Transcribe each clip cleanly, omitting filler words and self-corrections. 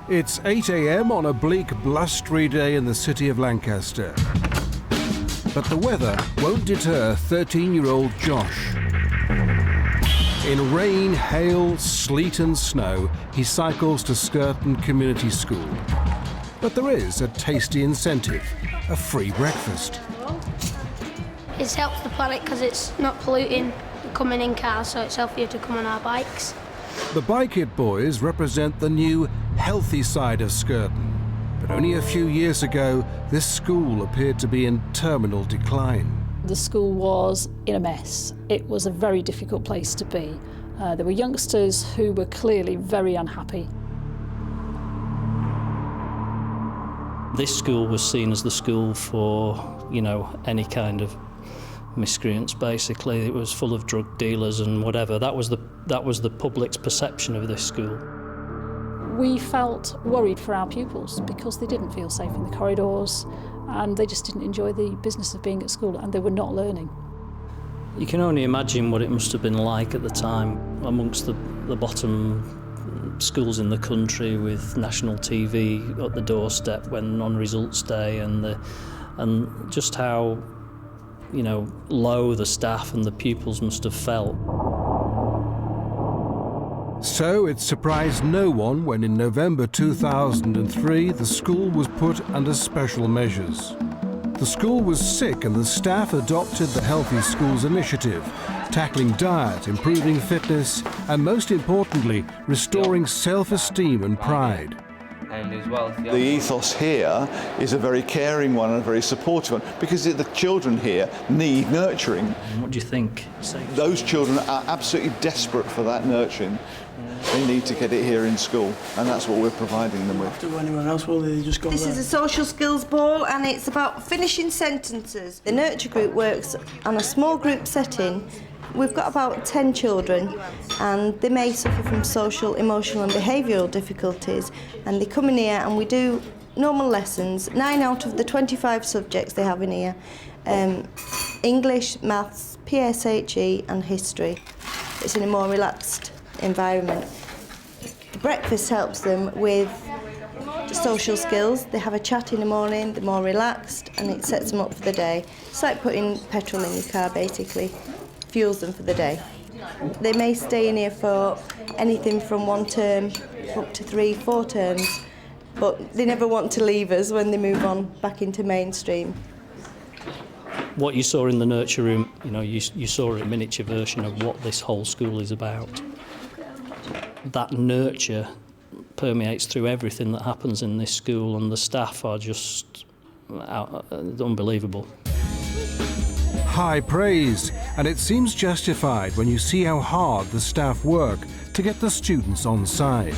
It's 8 a.m. on a bleak, blustery day in the city of Lancaster. But the weather won't deter 13-year-old Josh. In rain, hail, sleet and snow, he cycles to Skirton Community School. But there is a tasty incentive, a free breakfast. It helps the planet because it's not polluting coming in cars, so it's healthier to come on our bikes. The Bike It Boys represent the new, healthy side of Skirton. But only a few years ago, this school appeared to be in terminal decline. The school was in a mess. It was a very difficult place to be. There were youngsters who were clearly very unhappy. This school was seen as the school for, any kind of miscreants, basically. It was full of drug dealers and whatever. That was the public's perception of this school. We felt worried for our pupils because they didn't feel safe in the corridors and they just didn't enjoy the business of being at school and they were not learning. You can only imagine what it must have been like at the time amongst the bottom schools in the country with national TV at the doorstep when on results day and just how low the staff and the pupils must have felt. So it surprised no one when in November 2003 the school was put under special measures. The school was sick and the staff adopted the Healthy Schools initiative, tackling diet, improving fitness and most importantly restoring self-esteem and pride. The ethos here is a very caring one and a very supportive one because the children here need nurturing. What do you think? Those children are absolutely desperate for that nurturing. They need to get it here in school and that's what we're providing them with. Do anyone else, will they just go This there? is a social skills ball and it's about finishing sentences. The nurture group works on a small group setting. We've got about 10 children and they may suffer from social, emotional and behavioural difficulties and they come in here and we do normal lessons, 9 out of the 25 subjects they have in here, English, maths, PSHE and history. It's in a more relaxed environment. The breakfast helps them with social skills. They have a chat in the morning, they're more relaxed and it sets them up for the day. It's like putting petrol in your car basically. Fuels them for the day. They may stay in here for anything from 1 term up to 3-4 terms, but they never want to leave us when they move on back into mainstream. What you saw in the nurture room, you saw a miniature version of what this whole school is about. That nurture permeates through everything that happens in this school and the staff are just unbelievable. High praise, and it seems justified when you see how hard the staff work to get the students on side.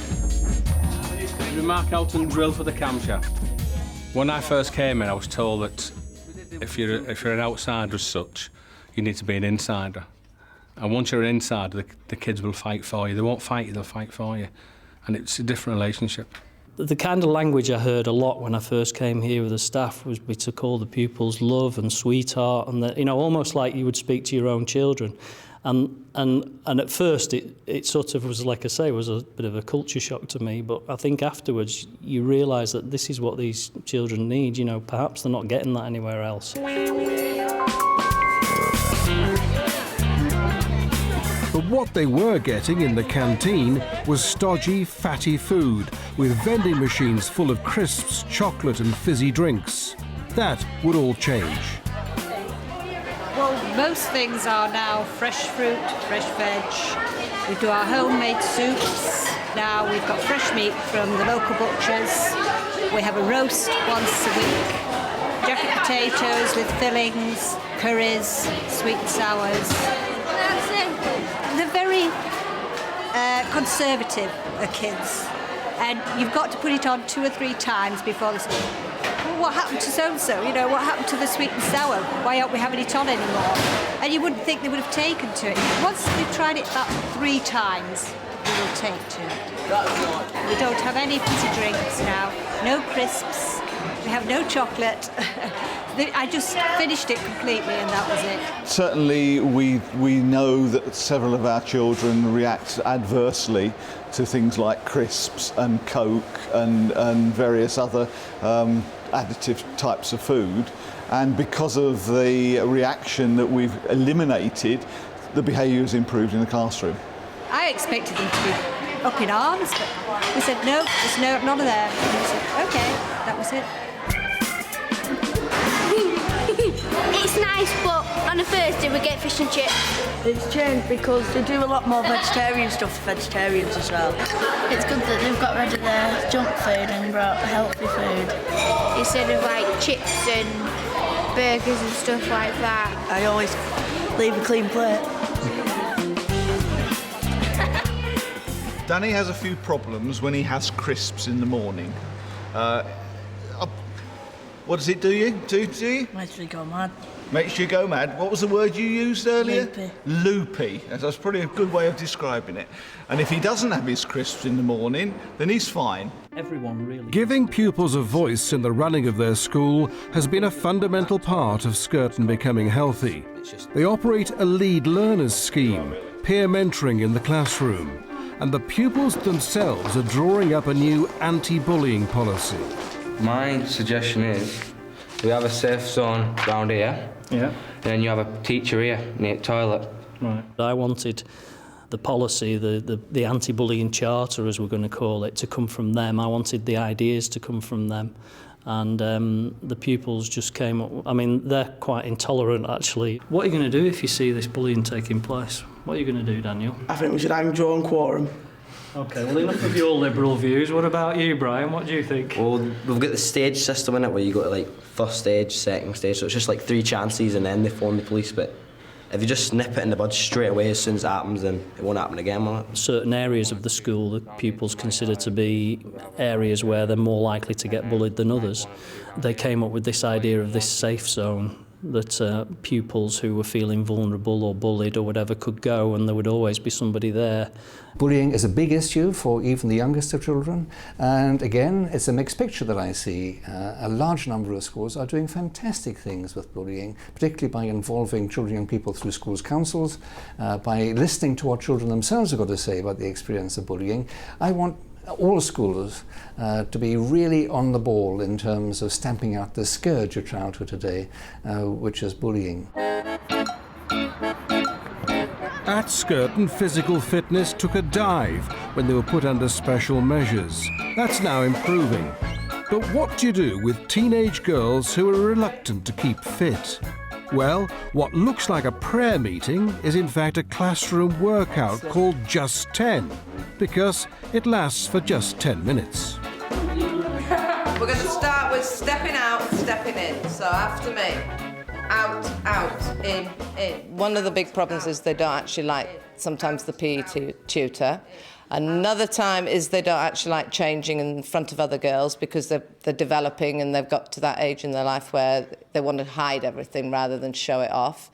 We mark out and drill for the camshaft. When I first came in, I was told that if you're an outsider as such, you need to be an insider. And once you're an insider, the kids will fight for you. They won't fight you, they'll fight for you. And it's a different relationship. The kind of language I heard a lot when I first came here with the staff was we to call the pupils love and sweetheart and almost like you would speak to your own children. And at first it sort of was, like I say, was a bit of a culture shock to me, but I think afterwards you realise that this is what these children need, perhaps they're not getting that anywhere else. But what they were getting in the canteen was stodgy, fatty food with vending machines full of crisps, chocolate and fizzy drinks. That would all change. Well, most things are now fresh fruit, fresh veg. We do our homemade soups. Now we've got fresh meat from the local butchers. We have a roast once a week. Jacket potatoes with fillings, curries, sweet and sours. They're very conservative, the kids. And you've got to put it on 2 or 3 times before they say, well, what happened to so-and-so? What happened to the sweet and sour? Why aren't we having it on anymore? And you wouldn't think they would have taken to it. Once they've tried it about 3 times, they will take to it. We don't have any fizzy drinks now, no crisps, we have no chocolate. I just finished it completely and that was it. Certainly we know that several of our children react adversely to things like crisps and Coke and various other additive types of food, and because of the reaction that we've eliminated, the behaviour has improved in the classroom. I expected them to be up in arms, but we said no, there's none of there. And we said, okay, that was it. It's nice, but on a Thursday we get fish and chips. It's changed because they do a lot more vegetarian stuff for vegetarians as well. It's good that they've got rid of the junk food and brought healthy food. Instead of like chips and burgers and stuff like that. I always leave a clean plate. Danny has a few problems when he has crisps in the morning. What does it do you? Do you? Makes me go mad. Makes you go mad. What was the word you used earlier? Loopy. Loopy. That's probably a good way of describing it. And if he doesn't have his crisps in the morning, then he's fine. Everyone really. Giving pupils a voice in the running of their school has been a fundamental part of Skirton becoming healthy. They operate a lead learners scheme, peer mentoring in the classroom, and the pupils themselves are drawing up a new anti-bullying policy. My suggestion is we have a safe zone round here, and then you have a teacher here near the toilet. Right. I wanted the policy, the anti-bullying charter, as we're going to call it, to come from them. I wanted the ideas to come from them. And the pupils just came up. I mean, they're quite intolerant, actually. What are you going to do if you see this bullying taking place? What are you going to do, Daniel? I think we should hang, draw and quarter them. OK, well, enough of your liberal views. What about you, Brian? What do you think? Well, we've got the stage system in it where you go to, like, first stage, second stage, so it's just like 3 chances and then they form the police. But if you just nip it in the bud straight away as soon as it happens, then it won't happen again, will it? Certain areas of the school that pupils consider to be areas where they're more likely to get bullied than others. They came up with this idea of this safe zone, that pupils who were feeling vulnerable or bullied or whatever could go, and there would always be somebody there. Bullying is a big issue for even the youngest of children, and again it's a mixed picture that I see. A large number of schools are doing fantastic things with bullying, particularly by involving children and young people through schools councils, by listening to what children themselves have got to say about the experience of bullying. I want all schools to be really on the ball in terms of stamping out the scourge of childhood today, which is bullying. At Skirton, physical fitness took a dive when they were put under special measures. That's now improving. But what do you do with teenage girls who are reluctant to keep fit? Well, what looks like a prayer meeting is in fact a classroom workout called Just 10, because it lasts for just 10 minutes. We're going to start with stepping out, stepping in. So after me, out, out, in. One of the big problems is they don't actually like sometimes the PE tutor. Another time is they don't actually like changing in front of other girls because they're developing and they've got to that age in their life where they want to hide everything rather than show it off.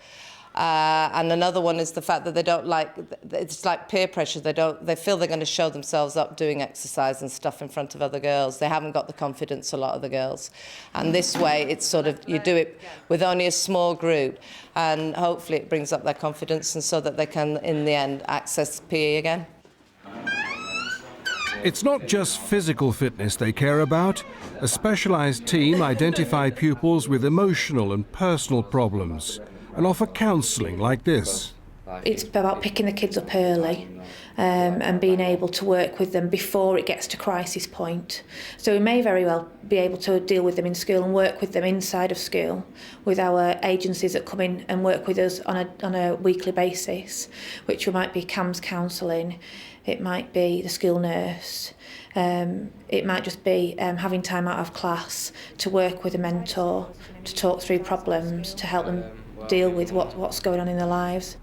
And another one is the fact that they don't like, it's like peer pressure. They feel they're going to show themselves up doing exercise and stuff in front of other girls. They haven't got the confidence, a lot of the girls. And this way, it's sort of, you do it with only a small group and hopefully it brings up their confidence and so that they can, in the end, access PE again. It's not just physical fitness they care about. A specialised team identify pupils with emotional and personal problems and offer counselling like this. It's about picking the kids up early and being able to work with them before it gets to crisis point. So we may very well be able to deal with them in school and work with them inside of school with our agencies that come in and work with us on a weekly basis, which might be CAMS counselling, it might be the school nurse, it might just be having time out of class to work with a mentor, to talk through problems, to help them deal with what's going on in their lives.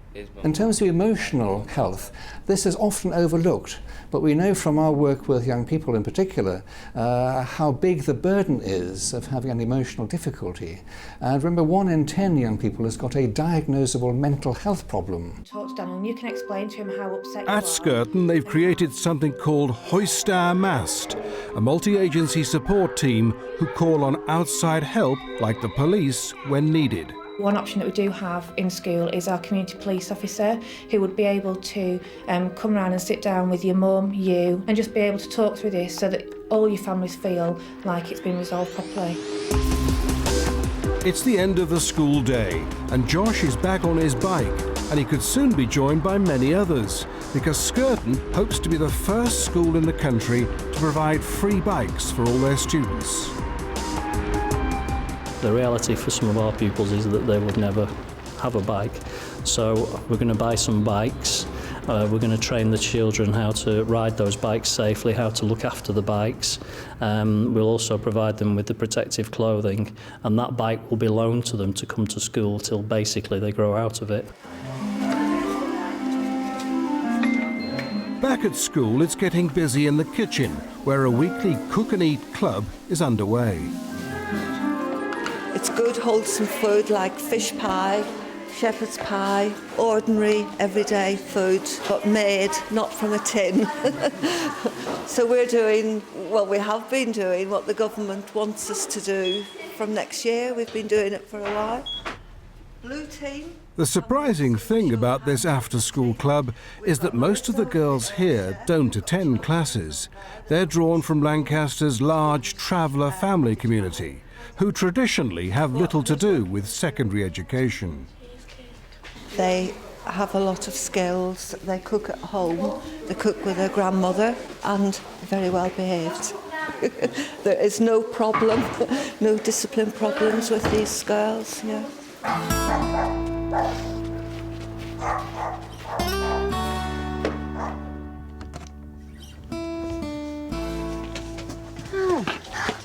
In terms of emotional health, this is often overlooked, but we know from our work with young people in particular how big the burden is of having an emotional difficulty. And remember, 1 in 10 young people has got a diagnosable mental health problem. Talk to Daniel and you can explain to him how upset you are. At Skirton, they've created something called Hoist Our Mast, a multi-agency support team who call on outside help like the police when needed. One option that we do have in school is our community police officer, who would be able to come round and sit down with your mum, you, and just be able to talk through this so that all your families feel like it's been resolved properly. It's the end of the school day, and Josh is back on his bike, and he could soon be joined by many others, because Skirton hopes to be the first school in the country to provide free bikes for all their students. The reality for some of our pupils is that they would never have a bike. So we're going to buy some bikes. We're going to train the children how to ride those bikes safely, how to look after the bikes. We'll also provide them with the protective clothing, and that bike will be loaned to them to come to school till basically they grow out of it. Back at school, it's getting busy in the kitchen, where a weekly cook and eat club is underway. It's good, wholesome food like fish pie, shepherd's pie, ordinary, everyday food, but made not from a tin. So we're doing, well, we have been doing what the government wants us to do from next year. We've been doing it for a while. Blue team. The surprising thing about this after-school club is that most of the girls here don't attend classes. They're drawn from Lancaster's large traveller family community, who traditionally have little to do with secondary education. They have a lot of skills. They cook at home, they cook with their grandmother, and very well behaved. There is no problem, no discipline problems with these girls. Yeah.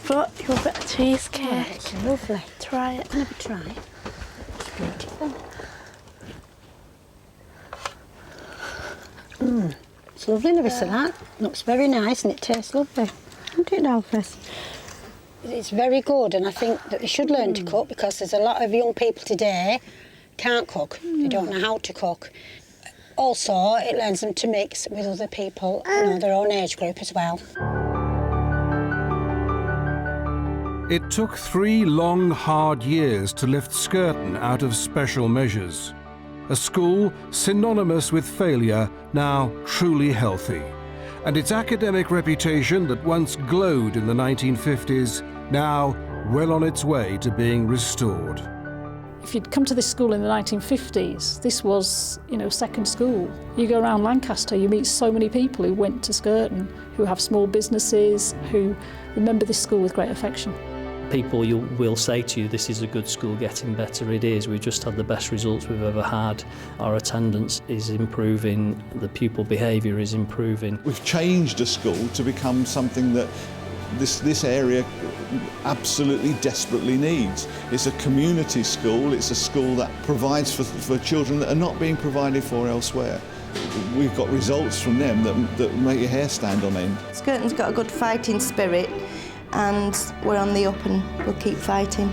Brought you a bit of cheesecake. Oh, it's lovely. Try it. I'll never try it. It's beautiful. It's lovely, Larissa, that. Looks very nice and it tastes lovely. Don't it now, Chris? It's very good, and I think that they should learn to cook, because there's a lot of young people today can't cook. They don't know how to cook. Also, it learns them to mix with other people, you know, their own age group as well. It took 3 long, hard years to lift Skirton out of special measures. A school synonymous with failure, now truly healthy. And its academic reputation that once glowed in the 1950s, now well on its way to being restored. If you'd come to this school in the 1950s, this was, you know, second school. You go around Lancaster, you meet so many people who went to Skirton, who have small businesses, who remember this school with great affection. People will say to you, this is a good school, getting better. It is. We've just had the best results we've ever had. Our attendance is improving, the pupil behaviour is improving. We've changed a school to become something that this area absolutely desperately needs. It's a community school, it's a school that provides for children that are not being provided for elsewhere. We've got results from them that make your hair stand on end. Skirton's got a good fighting spirit, and we're on the up and we'll keep fighting.